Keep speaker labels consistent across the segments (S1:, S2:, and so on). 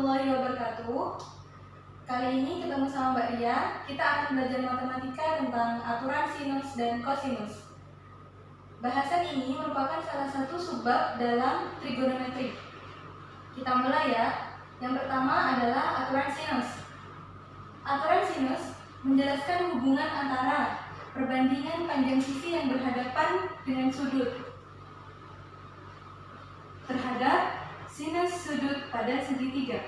S1: warahmatullahi wabarakatuh. Kali ini ketemu sama Mbak Ria. Kita akan belajar matematika tentang aturan sinus dan kosinus. Bahasan ini merupakan salah satu subbab dalam trigonometri. Kita mulai ya. Yang pertama adalah aturan sinus. Aturan sinus menjelaskan hubungan antara perbandingan panjang sisi yang berhadapan dengan sudut terhadap sinus sudut pada segitiga.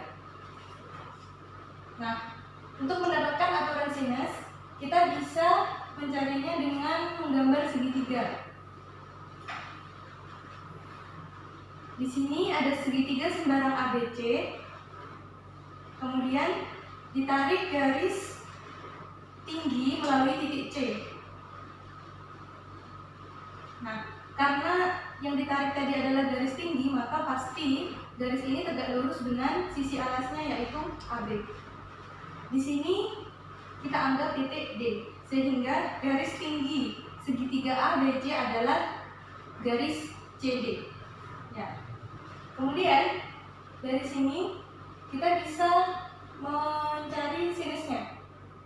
S1: Nah, untuk mendapatkan aturan sinus, kita bisa mencarinya dengan menggambar segitiga. Di sini ada segitiga sembarang ABC, kemudian ditarik garis tinggi melalui titik C. Nah, karena yang ditarik tadi adalah garis tinggi, maka pasti garis ini tegak lurus dengan sisi alasnya, yaitu AB. Di sini kita anggap titik D, sehingga garis tinggi segitiga ABC adalah garis CD. Ya. Kemudian dari sini kita bisa mencari sinusnya.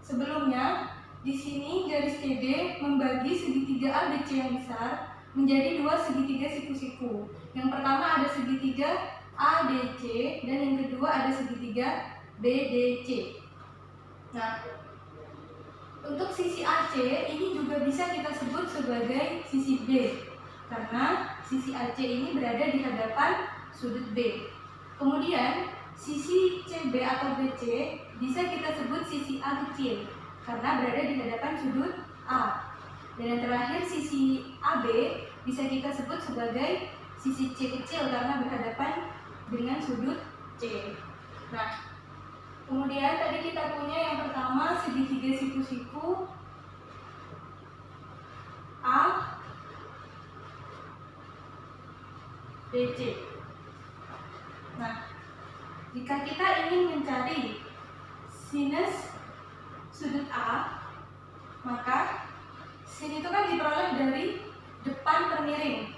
S1: Sebelumnya di sini garis CD membagi segitiga ABC yang besar menjadi dua segitiga siku-siku. Yang pertama ada segitiga ADC dan yang kedua ada segitiga BDC. Nah, untuk sisi AC ini juga bisa kita sebut sebagai sisi B, karena sisi AC ini berada di hadapan sudut B. Kemudian sisi CB atau BC bisa kita sebut sisi A kecil, karena berada di hadapan sudut A. Dan yang terakhir sisi AB bisa kita sebut sebagai sisi C kecil karena berhadapan dengan sudut C. Nah, kemudian tadi kita punya yang pertama segitiga siku-siku A BC. Nah, jika kita ingin mencari sinus sudut A, maka sin itu kan diperoleh dari depan per miring.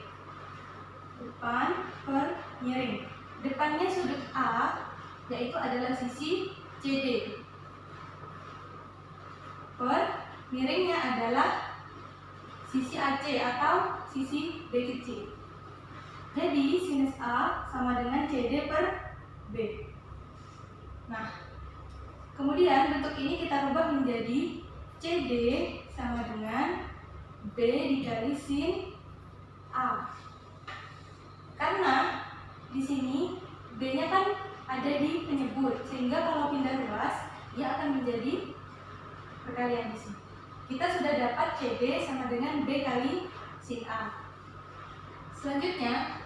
S1: Depan per miring. Depannya sudut A yaitu adalah sisi CD. Per miringnya adalah sisi AC atau sisi B kecil. Jadi sinus A sama dengan CD per B. Nah, kemudian bentuk ini kita rubah menjadi CD sama dengan B dikali sin A. Karena di sini B-nya kan ada di penyebut, sehingga kalau pindah ruas dia akan menjadi perkalian di sini. Kita sudah dapat CD sama dengan B kali sin A. Selanjutnya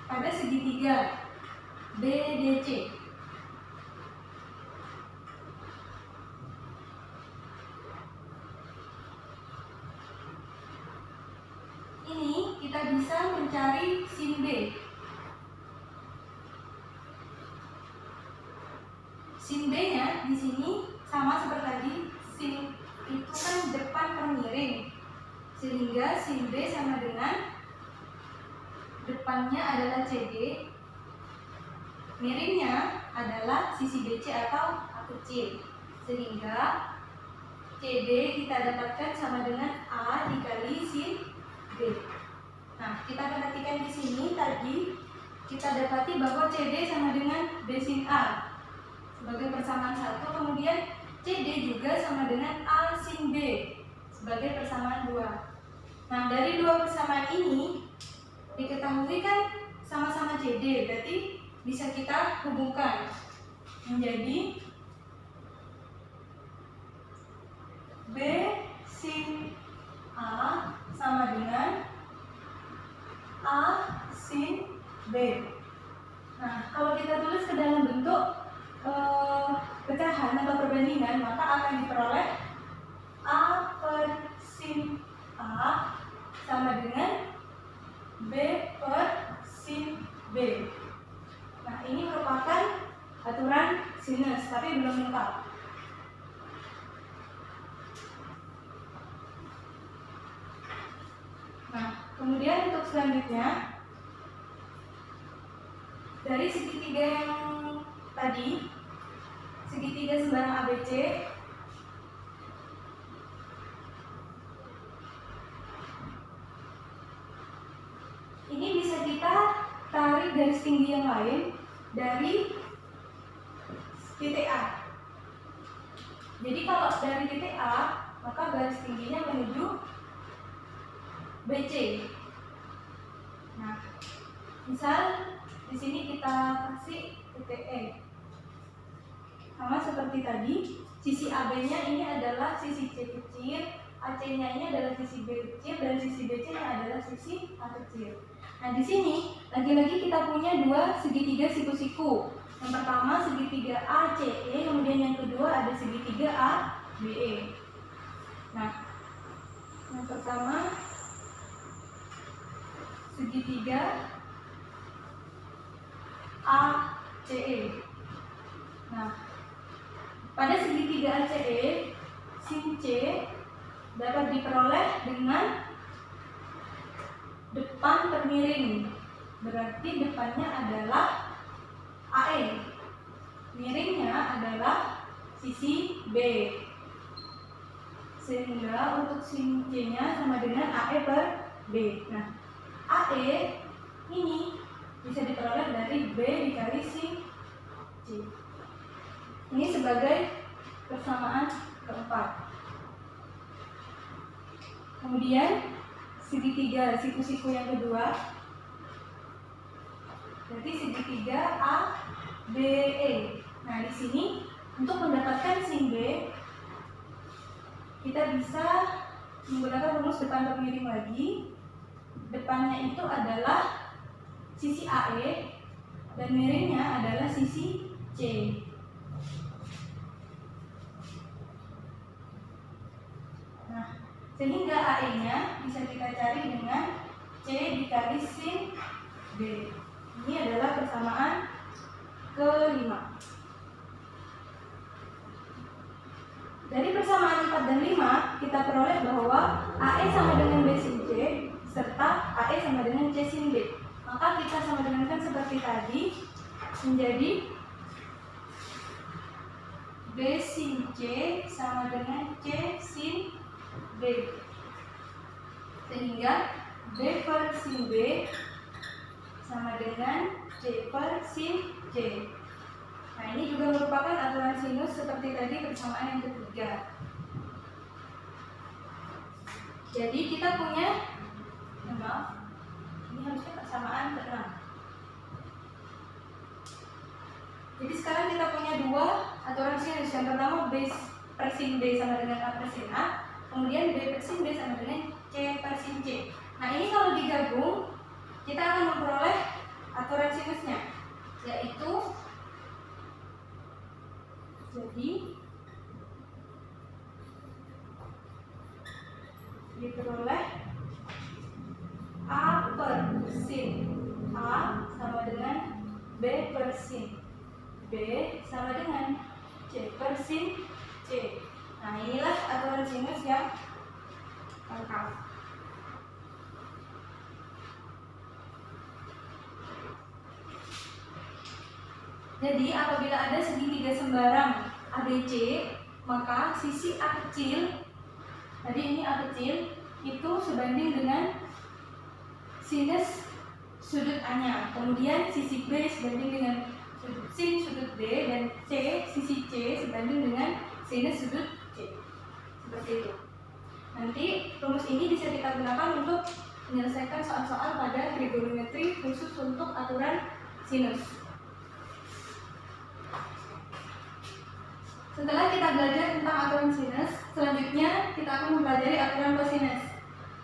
S1: pada segitiga BDC. Ini kita bisa mencari sin B. Sin B-nya di sini sama seperti tadi, sin itu kan depan per miring, sehingga sin B sama dengan depannya adalah CD, miringnya adalah sisi BC atau A kecil, sehingga CD kita dapatkan sama dengan A dikali sin B. Nah, kita perhatikan di sini tadi kita dapati bahwa CD sama dengan B sin A sebagai persamaan 1, kemudian CD juga sama dengan A sin B sebagai persamaan 2. Nah, dari dua persamaan ini diketahui kan sama-sama CD, berarti bisa kita hubungkan menjadi B sin A sama dengan A sin B. Nah, kalau kita tulis ke dalam bentuk pecahan atau perbandingan, maka akan diperoleh A per sin A sama dengan B per sin B. Nah, ini merupakan aturan sinus, tapi belum lengkap. Nah, kemudian untuk selanjutnya, dari segitiga yang tadi segitiga sembarang ABC ini bisa kita tarik garis tinggi yang lain dari titik A. Jadi kalau dari titik A, maka garis tingginya menuju BC. Nah, misal di sini kita kasih titik E. Sama seperti tadi, sisi AB-nya ini adalah sisi C kecil, AC-nya ini adalah sisi B kecil, dan sisi BC-nya adalah sisi A kecil. Nah, di sini lagi-lagi kita punya dua segitiga siku-siku. Yang pertama segitiga ACE, kemudian yang kedua ada segitiga ABE. Nah, yang pertama segitiga ACE. Nah, pada segitiga ACE, sin C dapat diperoleh dengan depan termiring. Berarti depannya adalah AE. Miringnya adalah sisi B. Sehingga untuk sin C-nya sama dengan AE per B. Nah, AE ini bisa diperoleh dari B dikali sin C. Ini sebagai persamaan keempat. Kemudian segitiga siku-siku yang kedua, berarti segitiga ABE. Nah, di sini untuk mendapatkan sin B, kita bisa menggunakan rumus depan termiring lagi. Depannya itu adalah sisi AE dan miringnya adalah sisi C. Nah, sehingga AE-nya bisa kita cari dengan C dikali sin B. Ini adalah persamaan kelima. Dari persamaan 4 dan 5, kita peroleh bahwa AE sama dengan B sin C, serta AE sama dengan C sin B. Maka kita sama dengankan seperti tadi, menjadi B sin C sama dengan C sin B. Sehingga B per sin B sama dengan C per sin C. Nah, ini juga merupakan aturan sinus seperti tadi persamaan yang ketiga. Jadi kita punya, maaf, ini harusnya persamaan ke-6. Jadi sekarang kita punya dua aturan sinus. Yang pertama B per sin B sama dengan A per sin A. Kemudian B per sin B sama dengan C per sin C. Nah, ini kalau digabung, kita akan memperoleh aturan sinusnya, yaitu diperoleh A per sin A sama dengan B per sin B sama dengan C per sin C. Nah, inilah aturan sinus yang lengkap. Jadi apabila ada segitiga sembarang ABC, maka sisi A kecil, tadi ini A kecil, itu sebanding dengan sinus sudut A-nya. Kemudian sisi B sebanding dengan sin sudut D, dan sisi C sebanding dengan sinus sudut C. Seperti itu. Nanti rumus ini bisa kita gunakan untuk menyelesaikan soal-soal pada trigonometri khusus untuk aturan sinus. Setelah kita belajar tentang aturan sinus, selanjutnya kita akan mempelajari aturan kosinus.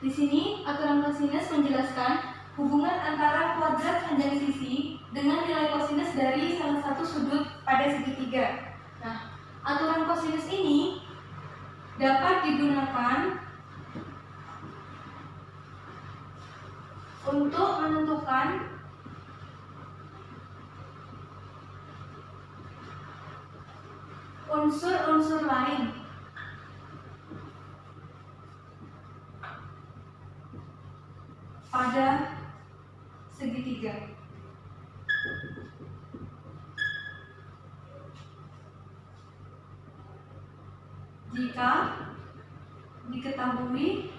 S1: Di sini, aturan kosinus menjelaskan hubungan antara kuadrat panjang sisi dengan nilai kosinus dari salah satu sudut pada segitiga. Nah, aturan kosinus ini dapat digunakan untuk menentukan unsur-unsur lain pada segitiga. jika diketahui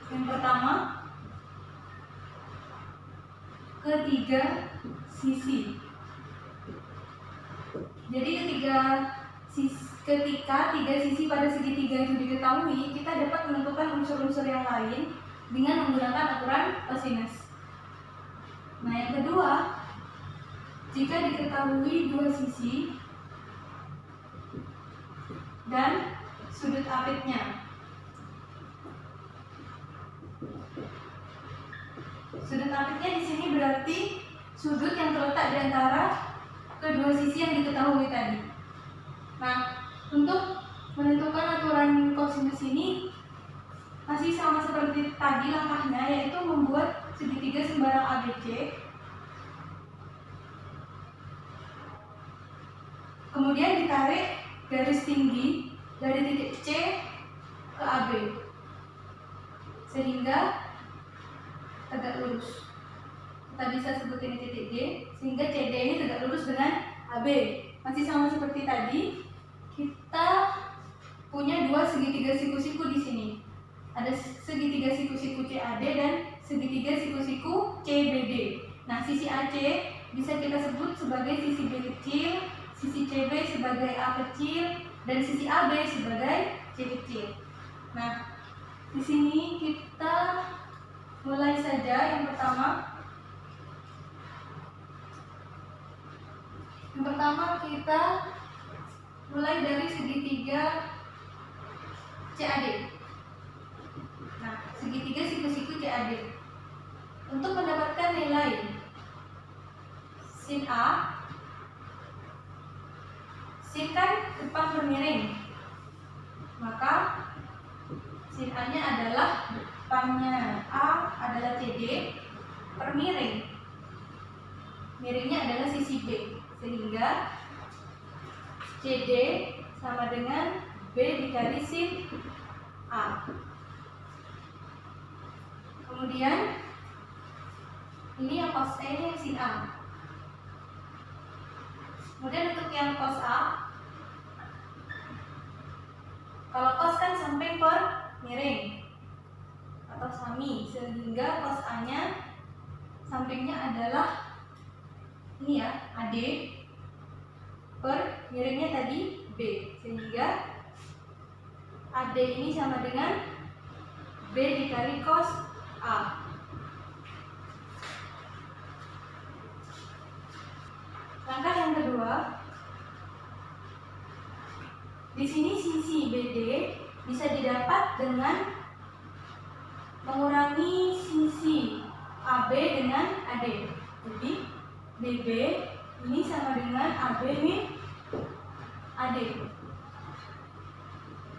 S1: yang pertama ketiga sisi. Jadi ketika tiga sisi pada segitiga itu diketahui, kita dapat menentukan unsur-unsur yang lain dengan menggunakan aturan kosinus. Nah, yang kedua, jika diketahui dua sisi dan sudut apitnya. Sudut apitnya di sini berarti sudut yang terletak di antara kedua sisi yang diketahui tadi. Nah, untuk menentukan aturan kosinus ini masih sama seperti tadi langkahnya, yaitu membuat segitiga sembarang ABC. Kemudian ditarik garis tinggi dari titik C ke AB sehingga tegak lurus. Kita bisa sebut ini titik D, sehingga CD ini tegak lurus dengan AB. Masih sama seperti tadi, kita punya dua segitiga siku-siku di sini. Ada segitiga siku-siku CAD dan segitiga siku-siku CBD. Nah, sisi AC bisa kita sebut sebagai sisi B kecil, sisi CB sebagai A kecil, dan sisi AB sebagai C kecil. Nah, di sini kita mulai saja. Yang pertama kita mulai dari segitiga CAD. Nah, segitiga siku-siku CAD. Untuk mendapatkan nilai sin A, sin kan depan bermiring, maka sin A-nya adalah depannya A adalah CD per miring. Miringnya adalah sisi B, sehingga CD sama dengan B dikali sin A. Kemudian ini yang cos A, ini yang sin A. Kemudian untuk yang cos A, kalau cos kan samping per miring atau sami, sehingga cos A-nya sampingnya adalah ini ya, AD per miringnya tadi B, sehingga AD ini sama dengan B dikali cos A. Langkah yang kedua, di sini sisi BD bisa didapat dengan mengurangi sisi AB dengan AD. Jadi BB ini sama dengan AB min AD.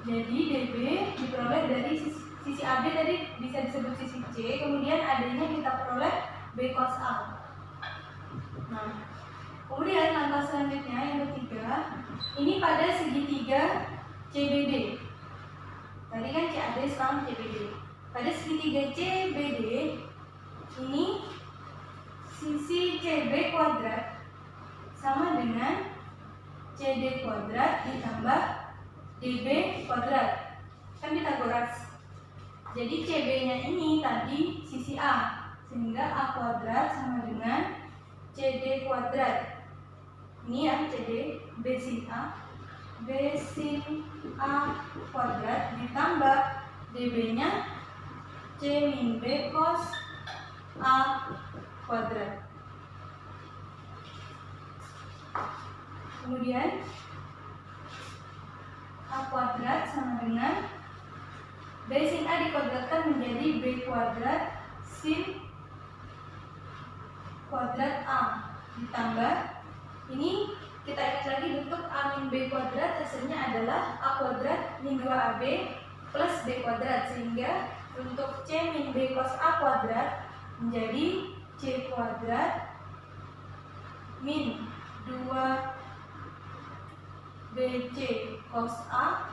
S1: Jadi DB diperoleh dari sisi AB tadi bisa disebut sisi C, kemudian AD-nya kita peroleh B cos A. Nah, kemudian langkah selanjutnya yang ketiga, ini pada segitiga CBD. Tadi kan CAD, sekarang CBD. Pada segitiga CBD ini sisi CB kuadrat sama dengan CD kuadrat ditambah DB kuadrat, kan Pitagoras. Jadi CB-nya ini tadi sisi A, sehingga A kuadrat sama dengan CD kuadrat. Ini ya CD, B sin A, B sin A kuadrat ditambah DB-nya C min B cos A kuadrat. Kemudian A kuadrat sama dengan B sin A dikuadratkan menjadi B kuadrat sin kuadrat A ditambah, ini kita ingat lagi bentuk A min B kuadrat hasilnya adalah A kuadrat min 2AB plus B kuadrat, sehingga untuk C min B cos A kuadrat menjadi C kuadrat min 2BC cos A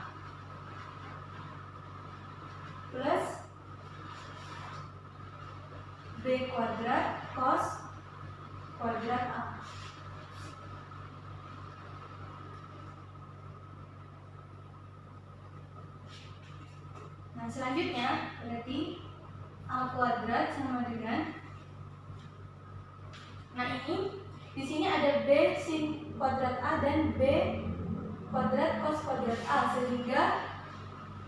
S1: plus B kuadrat cos kuadrat A. Nah, selanjutnya berarti A kuadrat sama dengan, nah ini di sini ada B sin kuadrat A dan B kuadrat cos kuadrat A, sehingga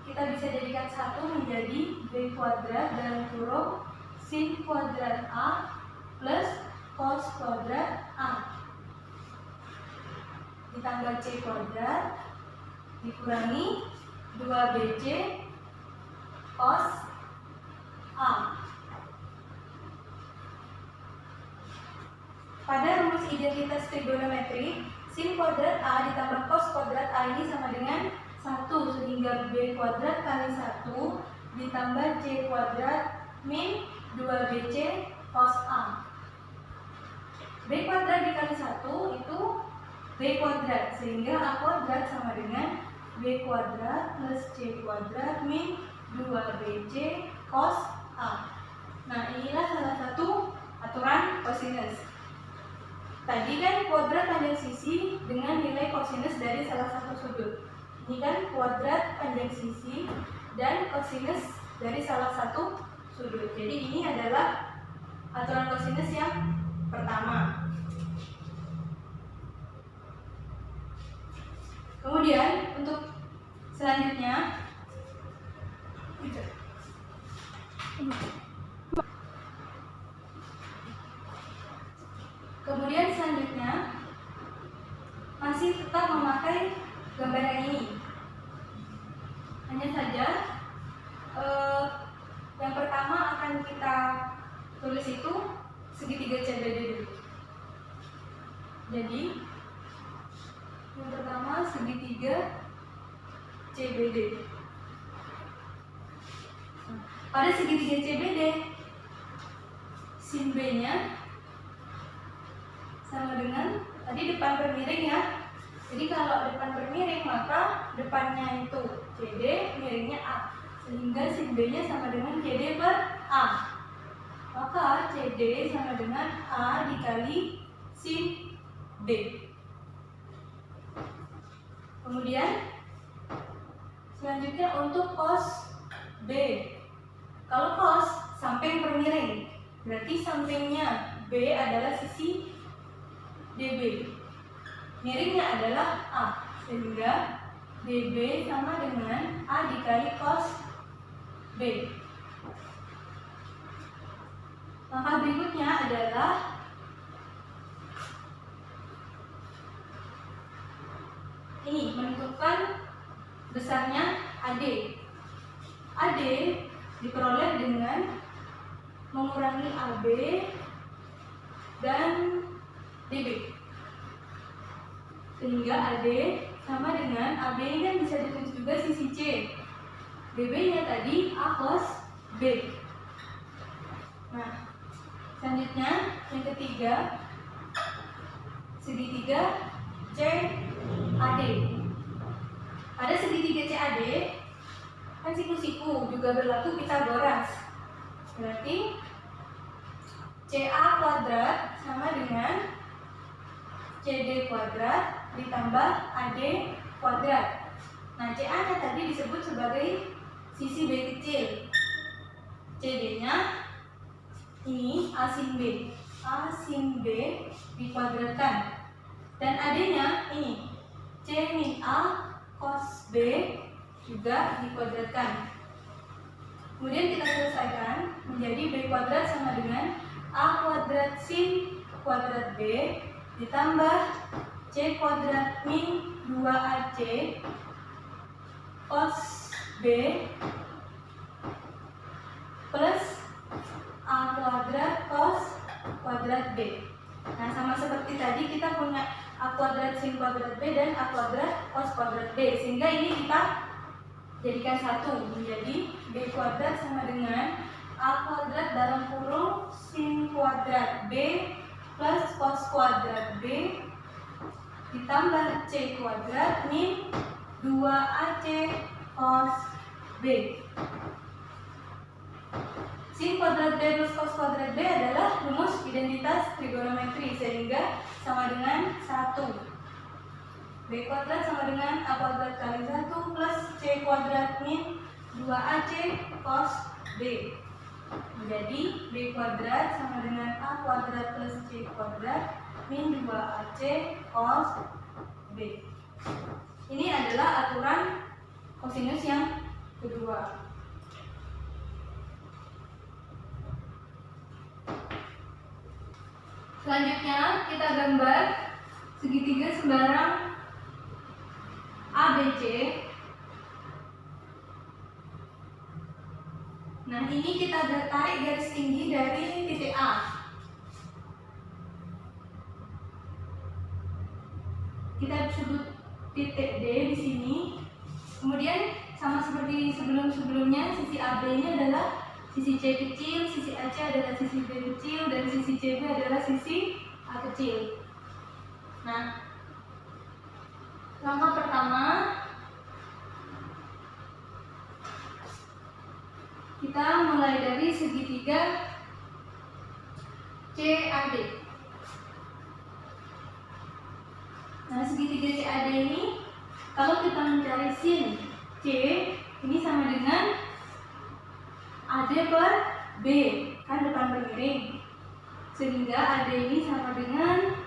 S1: kita bisa jadikan satu menjadi B kuadrat dalam kurung sin kuadrat A plus cos kuadrat A ditambah C kuadrat dikurangi 2BC cos A. Pada rumus identitas trigonometri, sin kuadrat A ditambah cos kuadrat A ini sama dengan 1, sehingga B kuadrat kali 1 ditambah C kuadrat min 2BC cos A. B kuadrat dikali 1 itu B kuadrat, sehingga A kuadrat sama dengan B kuadrat plus C kuadrat min 2BC cos A. Nah, inilah salah satu aturan kosinus. Tadi kan kuadrat panjang sisi dengan nilai kosinus dari salah satu sudut. Ini kan kuadrat panjang sisi dan kosinus dari salah satu sudut. Jadi ini adalah aturan kosinus yang pertama. Kemudian untuk selanjutnya masih tetap memakai gambar yang ini. Hanya saja yang pertama akan kita tulis itu segitiga CBD dulu. Jadi yang pertama segitiga CBD. Pada segitiga CBD, sin B-nya sama dengan tadi depan bermiring ya. Jadi kalau depan bermiring maka depannya itu CD, miringnya A. Sehingga sin B-nya sama dengan CD per A. Maka CD sama dengan A dikali sin B. Kemudian selanjutnya untuk cos B. Kalau cos samping bermiring, berarti sampingnya B adalah sisi DB. Miringnya adalah A, sehingga DB sama dengan A dikali cos B. Maka berikutnya adalah ini, menentukan besarnya AD. AD diperoleh dengan mengurangi AB dan DB. Sehingga AD sama dengan AB ini kan bisa ditulis juga sisi C. DB-nya tadi A cos B. Nah, selanjutnya yang ketiga segitiga CAD. Pada segitiga CAD kan siku-siku juga berlaku Pitagoras. Berarti CA kuadrat sama dengan CD kuadrat ditambah AD kuadrat. Nah, CA-nya tadi disebut sebagai sisi B kecil. CD-nya ini A sin B. A sin B dikuadratkan. Dan AD-nya ini C min A cos B juga dikuadratkan. Kemudian kita selesaikan menjadi B kuadrat sama dengan A kuadrat sin kuadrat B ditambah C kuadrat min 2AC cos B plus A kuadrat cos kuadrat B. Nah, sama seperti tadi kita punya A kuadrat sin kuadrat B dan A kuadrat cos kuadrat B, sehingga ini kita jadikan satu menjadi B kuadrat sama dengan A kuadrat dalam kurung sin kuadrat B plus cos kuadrat B ditambah C kuadrat min 2AC cos B. Sin kuadrat B plus cos kuadrat B adalah rumus identitas trigonometri, sehingga sama dengan 1. B kuadrat sama dengan A kuadrat kali 1 plus C kuadrat min 2AC cos B. Jadi B kuadrat sama dengan A kuadrat plus C kuadrat min 2AC cos B. Ini adalah aturan kosinus yang kedua. Selanjutnya kita gambar segitiga sembarang ABC. Nah, ini kita tarik garis tinggi dari titik A. Kita sebut titik D di sini. Kemudian sama seperti sebelum-sebelumnya, sisi AB-nya adalah sisi C kecil, sisi AC adalah sisi B kecil, dan sisi CB adalah sisi A kecil. Nah, langkah pertama kita mulai dari segitiga CAD. Nah, segitiga CAD ini kalau kita mencari sin C ini sama dengan AD per B, kan depan bermiring, sehingga AD ini sama dengan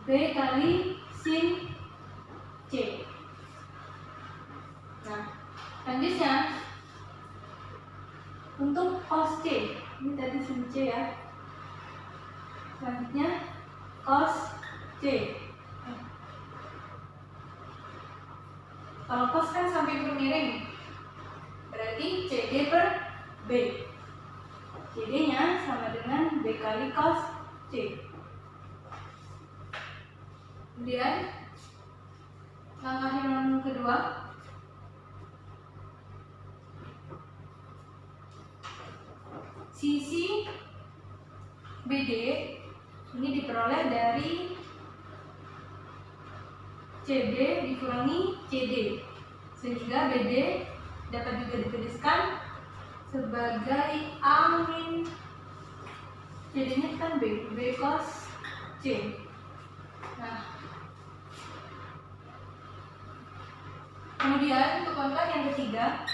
S1: B kali sin C. Nah, selanjutnya untuk cos C, ini tadi sin C ya. Selanjutnya cos C. Kalau cos kan sampai bermiring, berarti CD per B. CD-nya sama dengan B kali cos C. Kemudian langkah yang kedua, sisi BD ini diperoleh dari CB dikurangi CD, sehingga BD dapat juga dituliskan sebagai A min CD-nya kan B cos C. Nah, kemudian untuk langkah yang ketiga,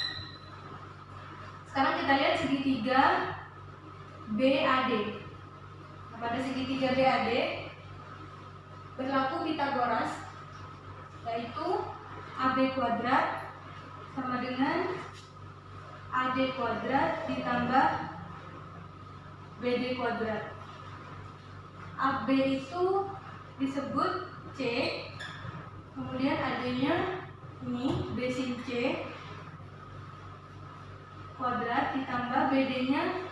S1: sekarang kita lihat segitiga BAD. Nah, pada segitiga BAD berlaku Pitagoras, yaitu AB kuadrat sama dengan AD kuadrat ditambah BD kuadrat. AB itu disebut C, kemudian AD-nya ini B sin C kuadrat ditambah BD-nya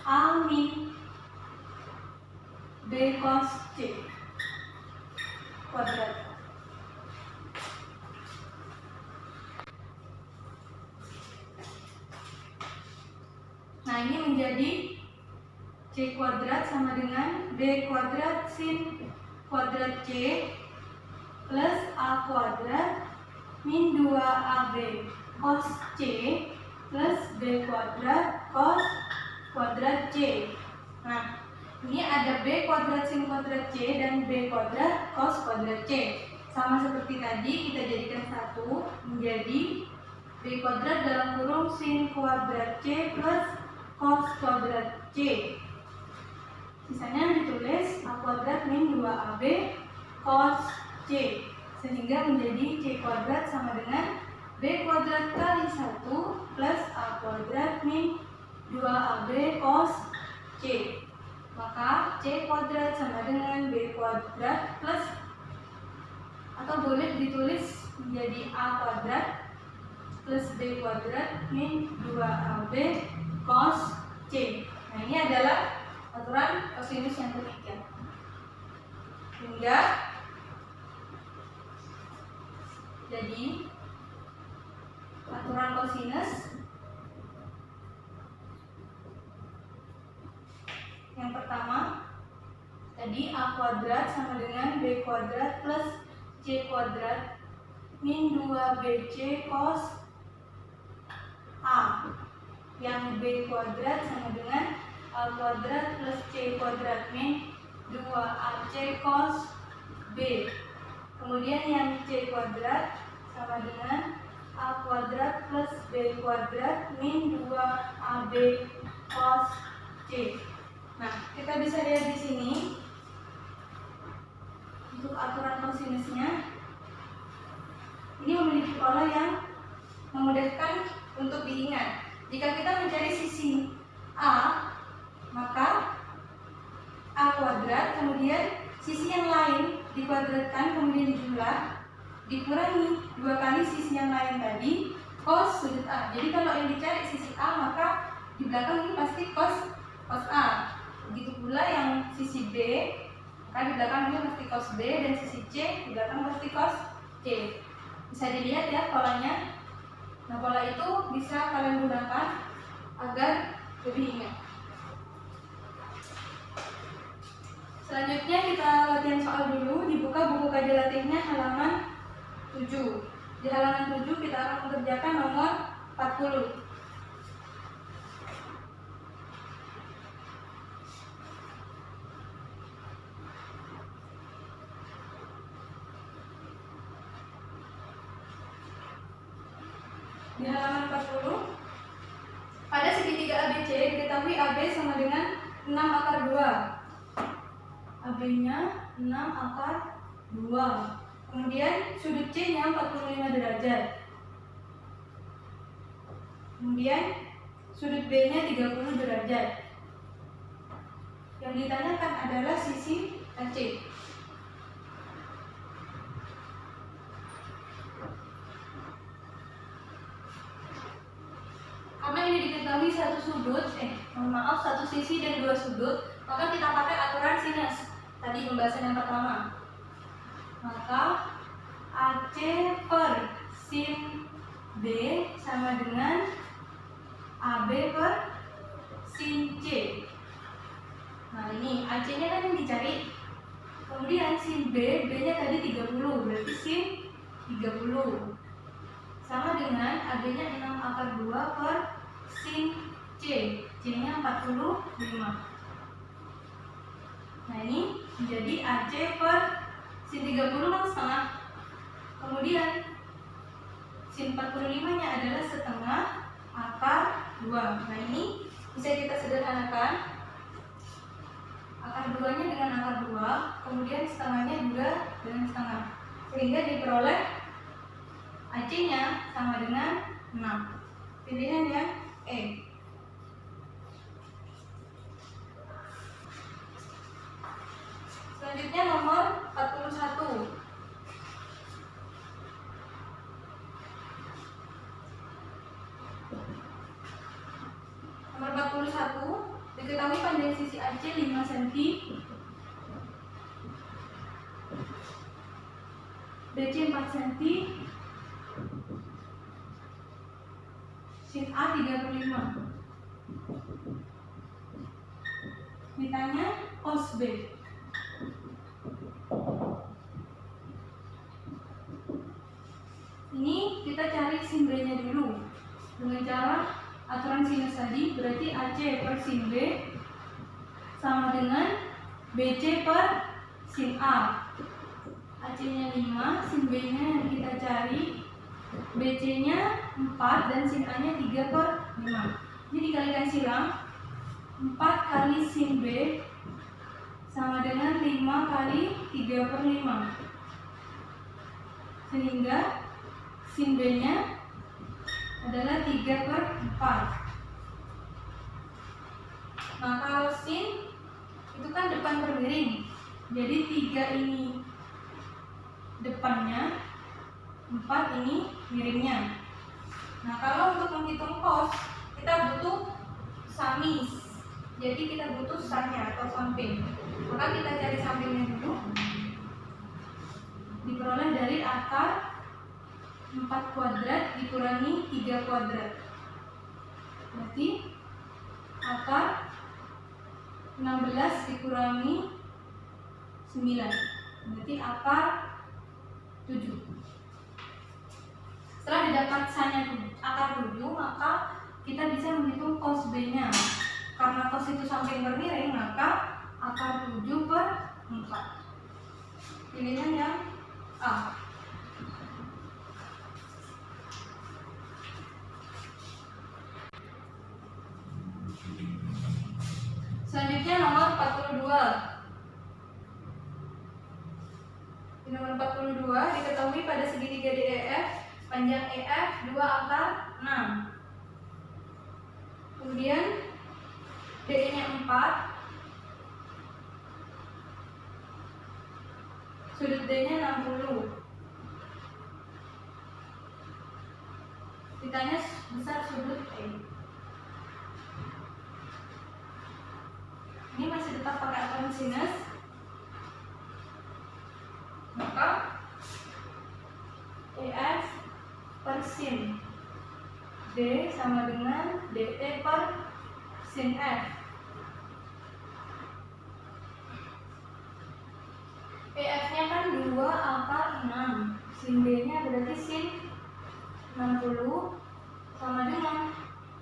S1: A min B cos C kuadrat. Nah, ini menjadi C kuadrat sama dengan B kuadrat sin kuadrat C plus A kuadrat min 2AB cos C plus B kuadrat cos kuadrat C. Nah, ini ada B kuadrat sin kuadrat C dan B kuadrat cos kuadrat C. Sama seperti tadi, kita jadikan satu menjadi B kuadrat dalam kurung sin kuadrat C plus cos kuadrat C. Sisanya ditulis A kuadrat min 2AB cos C, sehingga menjadi C kuadrat sama dengan B kuadrat kali 1 plus A kuadrat min 2AB cos C. Maka C kuadrat sama dengan B kuadrat plus, atau boleh ditulis menjadi A kuadrat plus B kuadrat min 2AB cos C. Nah, ini adalah aturan kosinus yang ketiga. Hingga jadi aturan kosinus yang pertama tadi A kuadrat sama dengan B kuadrat plus C kuadrat min 2BC cos A, yang B kuadrat sama dengan A kuadrat plus C kuadrat min 2AC cos B. Kemudian yang C kuadrat sama dengan A kuadrat plus B kuadrat min 2AB cos C. Nah, kita bisa lihat di sini untuk aturan kosinusnya ini memiliki pola yang memudahkan untuk diingat. Jika kita mencari sisi A, maka A kuadrat, kemudian sisi yang lain dikuadratkan, kemudian dijumlah, dikurangi 2 kali sisi yang lain tadi, cos sudut A. Jadi kalau yang dicari sisi A, maka di belakang ini pasti cos A. Begitu pula yang sisi B, maka di belakang ini pasti cos B, dan sisi C di belakang pasti cos C. Bisa dilihat ya polanya. Nah, pola itu bisa kalian gunakan agar lebih ingat. Selanjutnya kita latihan soal dulu. Dibuka buku kajian latihnya halaman 7. Di halaman 7 kita akan mengerjakan nomor 40. Di halaman 40, pada segitiga ABC diketahui AB sama dengan 6 akar 2. AB-nya 6 akar 2. Kemudian sudut C-nya 45 derajat. Kemudian sudut B-nya 30 derajat. Yang ditanyakan adalah sisi AC. Karena ini diketahui satu sisi dan 2 sudut, maka kita pakai aturan sinus. Tadi pembahasan yang pertama. Maka AC per sin B sama dengan AB per sin C. Nah, ini AC-nya kan yang dicari. Kemudian sin B, B-nya tadi 30, berarti sin 30. Sama dengan AB-nya 6 akar 2 per sin C. C-nya 45. Nah, ini menjadi AC per sin 30 kan setengah. Kemudian sin 45-nya adalah setengah akar 2. Nah, ini bisa kita sederhanakan. Akar 2-nya dengan akar 2, kemudian setengahnya juga dengan setengah. Sehingga diperoleh AC-nya sama dengan 6. Pilihan yang E. Selanjutnya nomor 41. Nomor 41, diketahui panjang sisi AC 5 cm, BC 4 cm, sin A 35. Ditanya cos B. Ini kita cari sin B-nya dulu dengan cara aturan sinus tadi. Berarti AC per sin B sama dengan BC per sin A. AC-nya 5, sin B-nya yang kita cari, BC-nya 4 dan sin A-nya 3 per 5. Ini dikalikan silang, 4 kali sin B sama dengan 5 kali 3 per 5. Sehingga sin B-nya adalah 3 per 4. Nah, kalau sin itu kan depan bermiring, jadi 3 ini depannya, 4 ini miringnya. Nah, kalau untuk menghitung cos, kita butuh samis. Jadi kita butuh sannya atau samping. Maka kita cari sampingnya dulu. Diperoleh dari akar 4 kuadrat dikurangi 3 kuadrat. Berarti akar 16 dikurangi 9. Berarti akar 7. Setelah didapat sanya akar 7, maka kita bisa menghitung cos B-nya. Karena cos itu samping bermiring, maka akar 7 per 4. Pilihan yang A. 42. Di nomor 42 diketahui pada segitiga DEF panjang EF 2 akar 6. Kemudian DE-nya 4, sudut D-nya 60. Ditanya besar sudut E. Ini masih tetap pakai aturan sinus. Maka EF per sin D sama dengan DE per sin F. EF-nya kan 2 akar 6. Sin D-nya berarti sin 60 sama dengan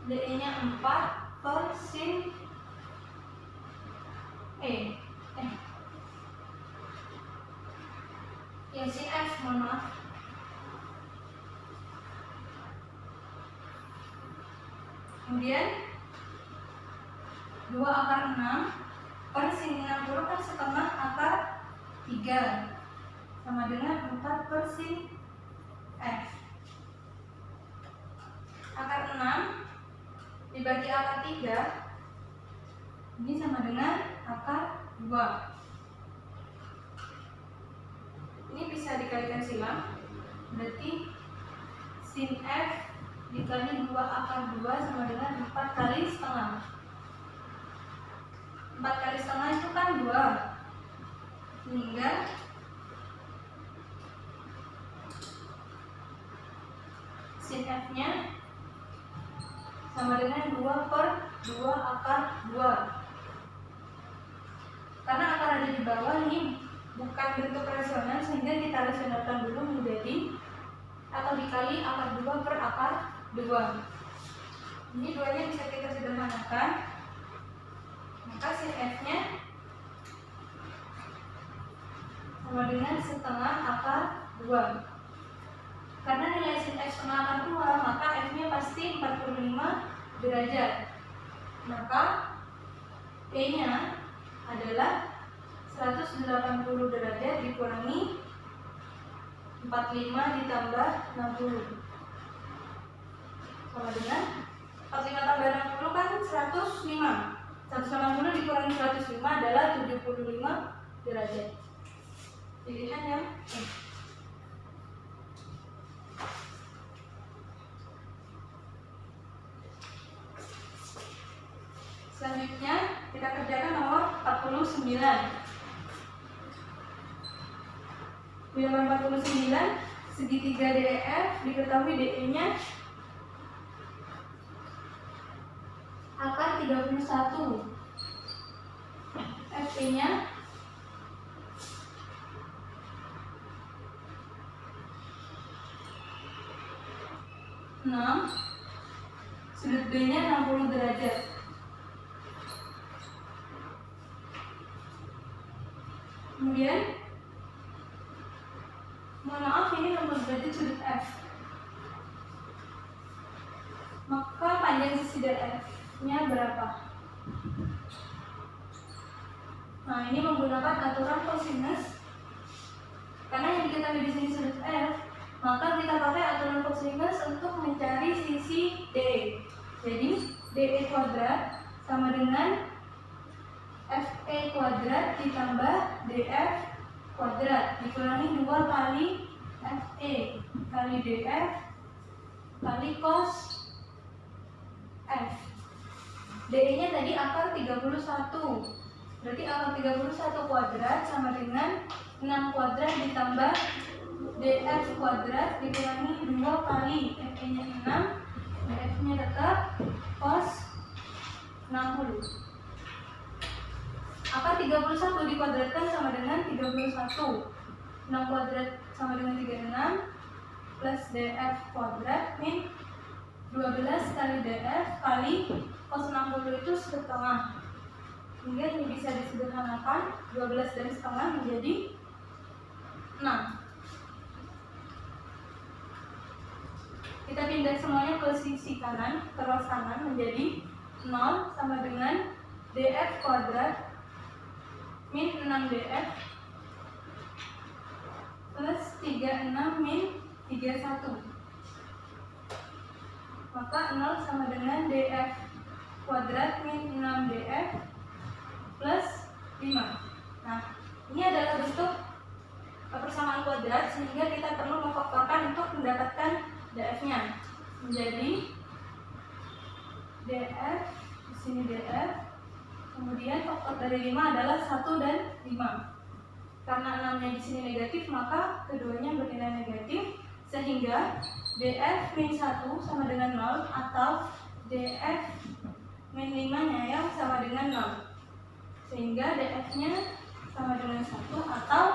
S1: DE-nya 4 per sin ya sin F, mohon maaf. Kemudian 2 akar 6 per sin 60 kan setengah akar 3 sama dengan 4 per sin F. Akar 6 dibagi akar 3 ini sama dengan akar 2. Ini bisa dikalikan silang, berarti sin F dikali 2 akar 2 sama dengan 4 kali setengah. 4 kali setengah itu kan 2, sehingga sin F-nya sama dengan 2 per 2 akar 2. Karena akar ada di bawah ini bukan bentuk rasional, sehingga kita rasionalkan dulu menjadi atau dikali akar 2 per akar 2. Ini duanya bisa kita sederhanakan. Maka sin F-nya sama dengan setengah akar 2. Karena nilai sin F setengah akar 2, maka F-nya pasti 45 derajat. Maka E-nya adalah 180 derajat dikurangi 45 ditambah 60 sama dengan 45 tambah 60 kan 105. 180 dikurangi 105 adalah 75 derajat. Pilihan yang E. Selanjutnya kita kerjakan nomor 49. Di nomor 49, segitiga DEF diketahui DE-nya akar 31. FE-nya sudut B-nya 60 derajat. Kemudian mohon maaf, ini 60 derajat sudut F. Maka panjang sisi DF-nya berapa? Nah, ini menggunakan aturan kosinus. Karena yang diketahui di sini sudut F, maka kita pakai aturan kosinus untuk mencari sisi D. Jadi DE kuadrat sama dengan FE kuadrat ditambah DF kuadrat dikurangi 2 kali FE kali DF kali cos F. DE-nya tadi akar 31. Berarti akar 31 kuadrat sama dengan 6 kuadrat ditambah DF kuadrat dikurangi 2 kali FE-nya 6, DF-nya tetap cos 60. Akar 31 dikuadratkan sama dengan 31. 6 kuadrat sama dengan 36 plus DF kuadrat min 12 kali DF kali cos 60 itu setengah. Hingga ini bisa disederhanakan, 12 dan setengah menjadi 6. Kita pindah semuanya ke sisi kanan, ke ros kanan menjadi 0 sama dengan DF kuadrat min 6df plus 36 min 31. Maka 0 sama dengan df kuadrat min 6df plus 5. Nah, ini adalah bentuk persamaan kuadrat sehingga kita perlu memfaktorkan untuk mendapatkan df-nya. Menjadi df, di sini df, kemudian faktor dari 5 adalah 1 dan 5. Karena 6-nya di sini negatif, maka keduanya bernilai negatif, sehingga df min 1 sama dengan 0 atau df min 5-nya yang sama dengan 0. Sehingga df-nya sama dengan 1 atau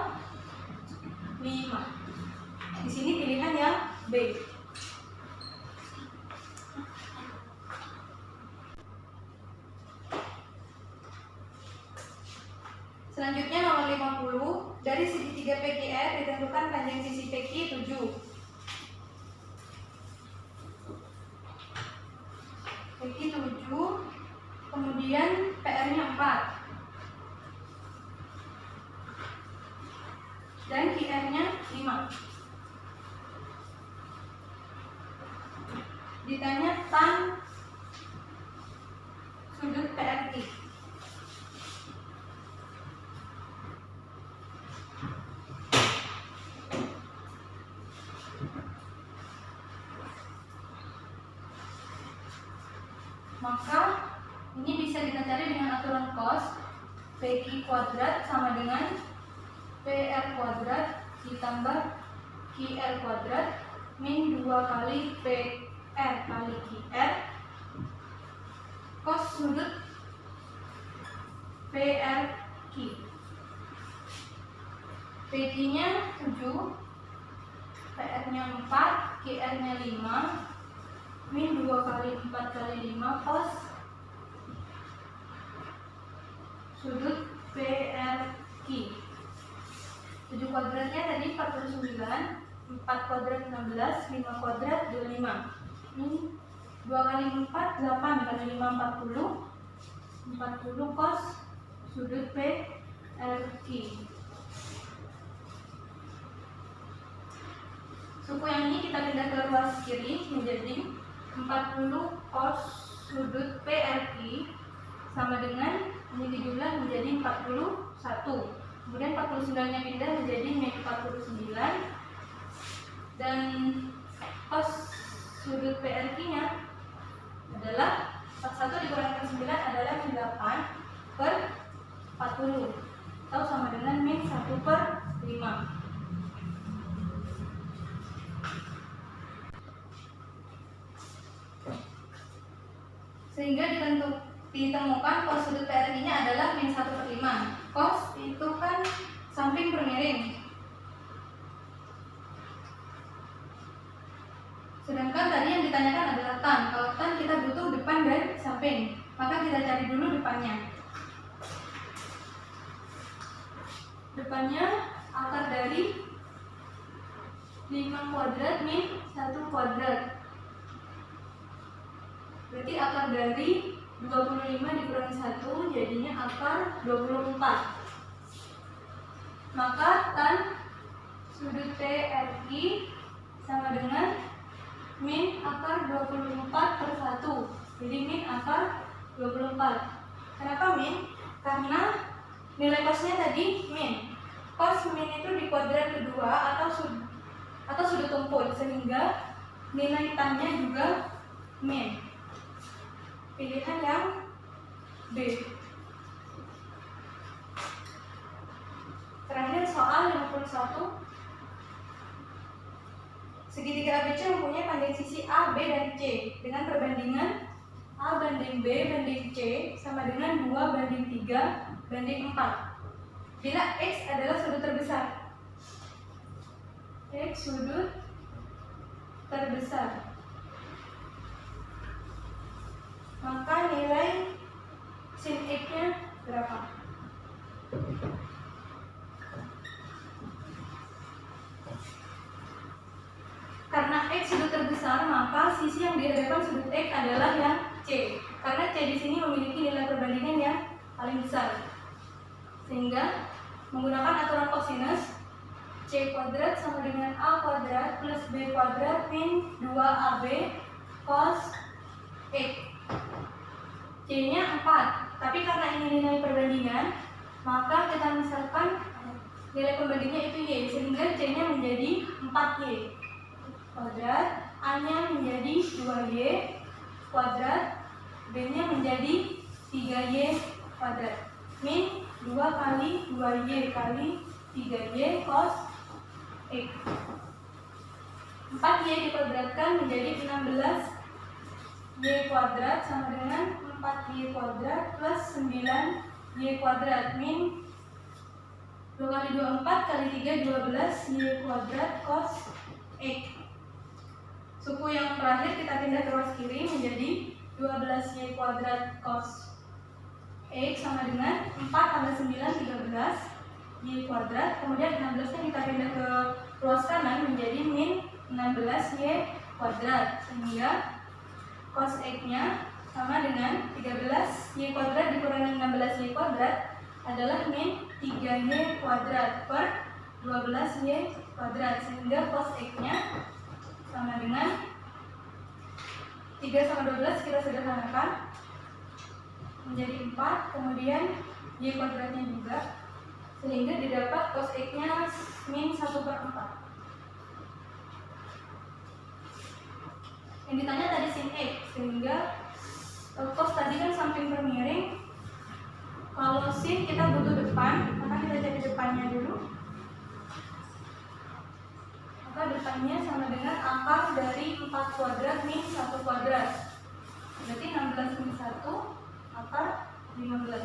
S1: 5. Di sini pilihan yang B. Selanjutnya nomor 50, dari segitiga PQR ditentukan panjang sisi PQ 7. PQ 7, kemudian PR-nya 4. Dan QR-nya 5. Ditanya tan sudut PRQ. Maka ini bisa kita cari dengan aturan cos PQ kuadrat sama dengan PR kuadrat ditambah QR kuadrat min 2 kali PR kali QR cos sudut PRQ. PQ nya 7, PR nya 4, QR nya 5, min 2 kali 4 kali 5 cos sudut PRQ. 7 kuadratnya tadi 49, 4 kuadrat 16, 5 kuadrat 25. Ini 2 kali 4, 8 kali 5, 40. 40 cos sudut PRQ. Suku yang ini kita pindah ke ruas kiri menjadi 40 cos sudut PRQ sama dengan ini 17 menjadi 41. Kemudian 49-nya pindah menjadi min 49. Dan cos sudut PRQ-nya adalah 41 dikurangkan 9 adalah 8 per 40 atau sama dengan min 1 per 5. Sehingga ditemukan cos sudut PRQ-nya adalah min 1 per 5. Cos itu kan samping per miring. Sedangkan tadi yang ditanyakan adalah tan. Kalau tan kita butuh depan dan samping. Maka kita cari dulu depannya. Depannya akar dari 5 kuadrat min 1 kuadrat. Berarti akar dari 25 dikurangi 1 jadinya akar 24. Maka tan sudut PRQ sama dengan min akar 24 per 1. Jadi min akar 24. Kenapa min? Karena nilai cosnya tadi min. Cos min itu di kuadrat kedua atau sudut tumpul, sehingga nilai tannya juga min. Pilihan yang B. Terakhir soal 51. Segitiga ABC mempunyai panjang sisi A, B, dan C dengan perbandingan A banding B banding C sama dengan 2 banding 3 banding 4. Bila X adalah sudut terbesar. X sudut terbesar. Maka nilai sin X-nya berapa? Karena X sudut terbesar, maka sisi yang dihadapkan sudut X adalah yang C. Karena C di sini memiliki nilai perbandingan yang paling besar. Sehingga menggunakan aturan kosinus, C kuadrat sama dengan A kuadrat plus B kuadrat min 2AB cos X. C-nya 4, tapi karena ini nilai perbandingan, maka kita misalkan nilai pembandingnya itu Y, sehingga C-nya menjadi 4Y kuadrat, A-nya menjadi 2Y kuadrat, B-nya menjadi 3Y kuadrat min 2 kali 2Y kali 3Y cos X. 4Y dikuadratkan menjadi 16Y kuadrat sama dengan 4Y kuadrat plus 9Y kuadrat min 2 kali 2 4 kali 3 12Y kuadrat cos X. Suku yang terakhir kita pindah ke ruas kiri menjadi 12Y kuadrat cos X sama dengan 4 tambah 9 13Y kuadrat. Kemudian 16 nya kita pindah ke ruas kanan menjadi min 16Y kuadrat, sehingga cos X nya sama dengan 13Y kuadrat dikurangi 16Y kuadrat adalah min 3Y kuadrat per 12Y kuadrat, sehingga cos X nya sama dengan 3 sama 12 kita sederhanakan menjadi 4, kemudian Y kuadratnya juga, sehingga didapat cos X nya min 1/4. Yang ditanya tadi sin X, sehingga cos tadi kan samping per miring. Kalau sin kita butuh depan, maka kita cari depannya dulu. Maka depannya sama dengan akar dari 4 kuadrat min 1 kuadrat. Berarti 16 min 1 akar 15.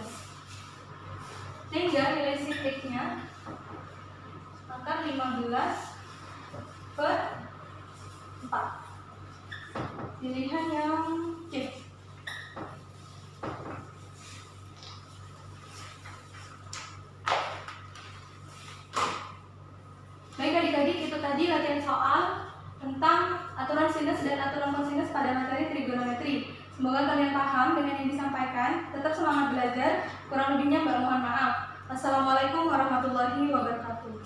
S1: Sehingga nilai sin X nya akar 15 per 4. Pilihan yang C. Baik adik-adik, itu tadi latihan soal tentang aturan sinus dan aturan kosinus pada materi trigonometri. Semoga kalian paham dengan yang disampaikan. Tetap semangat belajar. Kurang lebihnya mohon maaf. Wassalamualaikum warahmatullahi wabarakatuh.